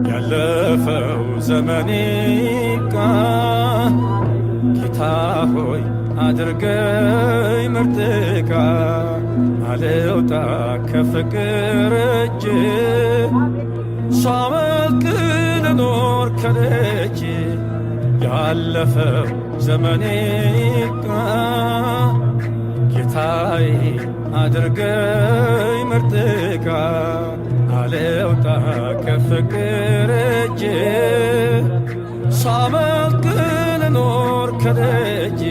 ያለፈው ዘመኔ ቃ ጌታ ሆይ አድርገኝ ምርጥቃ አልውጣ ከፍቅር እጅ ሳመልክ ልኖር ከደጅ ያለፈው ዘመኔ ቃ ጌታዬ አድርገኝ ምርጥቃ አልውጣ ከፍቅር እጅ ሳመልክ ልኖር ከደጅ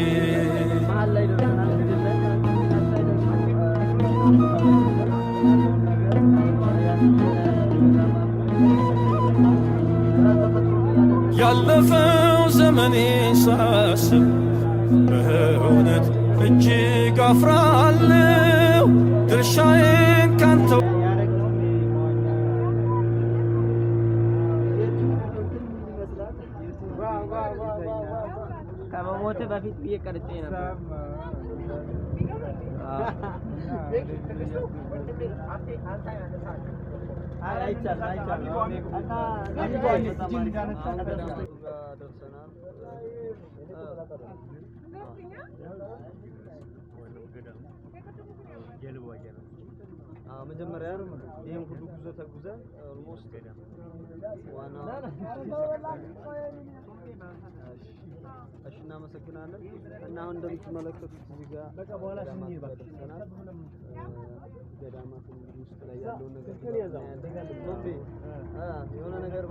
ያለፈው ዘመኔ ሳስብ በእውነት እጅግ አፍራለሁ ድርሻዬን ካንተው ከመሞቴ በፊት ብዬ ቀርጬ ነበር። መጀመሪያ ይሄን ሁሉ ጉዞ ተጉዘን ኦልሞስት ዋና እሺ እናመሰግናለን። እና አሁን እንደምትመለከቱት እዚህ ጋር ደርሰናል። ገዳማት ውስጥ ላይ ያለውን ነገር የሆነ ነገር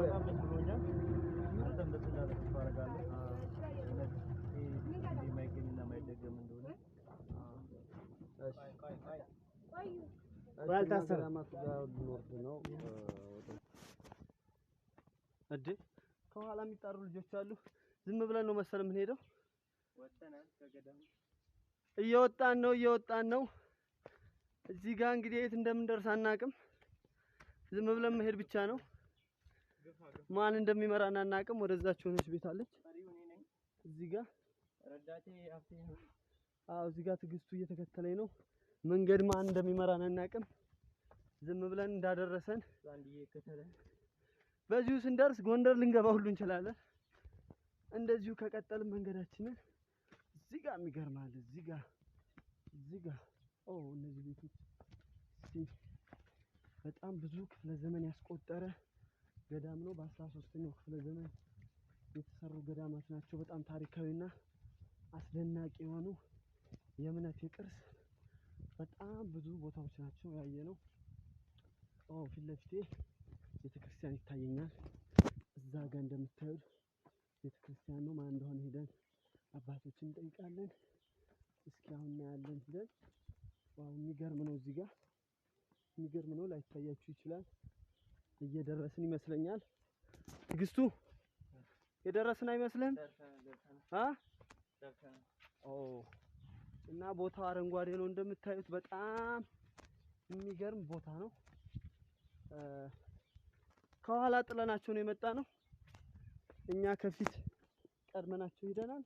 ከኋላ የሚጣሩ ልጆች አሉ። ዝም ብለን ነው መሰል የምንሄደው። እየወጣን ነው። እዚህ ጋር እንግዲህ የት እንደምንደርስ አናውቅም። ዝም ብለን መሄድ ብቻ ነው። ማን እንደሚመራን አናውቅም። ወደዛች ሆነች ቤት አለች። እዚህ ጋር እዚህ ጋር ትዕግስቱ እየተከተለኝ ነው። መንገድ ማን እንደሚመራን አናውቅም። ዝም ብለን እንዳደረሰን በዚሁ ስንደርስ ጎንደር ልንገባ ሁሉ እንችላለን። እንደዚሁ ከቀጠልን መንገዳችንን እዚህ ጋር የሚገርማል። እዚህ ጋር እነዚህ ቤቶች በጣም ብዙ ክፍለ ዘመን ያስቆጠረ ገዳም ነው። በ13ኛው ክፍለ ዘመን የተሰሩ ገዳማት ናቸው። በጣም ታሪካዊና አስደናቂ የሆኑ የእምነት የቅርስ በጣም ብዙ ቦታዎች ናቸው ያየነው። ፊት ለፊቴ ቤተክርስቲያን ይታየኛል። እዛ ጋር እንደምታዩት ቤተክርስቲያን ነው። ማን እንደሆነ ሄደን አባቶችን እንጠይቃለን። እስኪ አሁን እናያለን ሄደን። የሚገርም ነው። እዚህ ጋር የሚገርም ነው። ላይታያችሁ ይችላል። እየደረስን ይመስለኛል። ትዕግስቱ የደረስን አይመስልም? እና ቦታው አረንጓዴ ነው እንደምታዩት። በጣም የሚገርም ቦታ ነው። ከኋላ ጥለናቸው ነው የመጣ ነው። እኛ ከፊት ቀድመናቸው ሄደናል።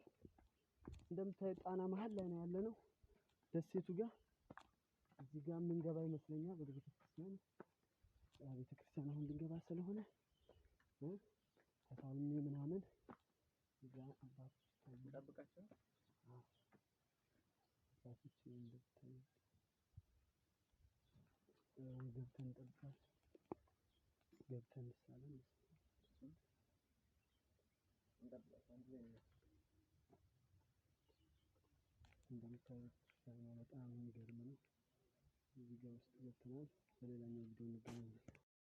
እንደምታዩት ጣና መሀል ላይ ነው ያለነው፣ ደሴቱ ጋር። እዚህ ጋር የምንገባ ይመስለኛል ወደ ቤተክርስቲያን። ቤተክርስቲያን አሁን ልንገባ ስለሆነ ተሳልሜ ምናምን እዛ አባቶች እንጠብቃቸው። አባቶች እንደምታዩት ገብተን እንጠብቃለን። ገብተን እንሳለን እንደምታዩት በጣም የሚገርም ነው። እዚህ ጋር ውስጥ ገብተናል። በሌላኛው ቪዲዮ እንገናኛለን።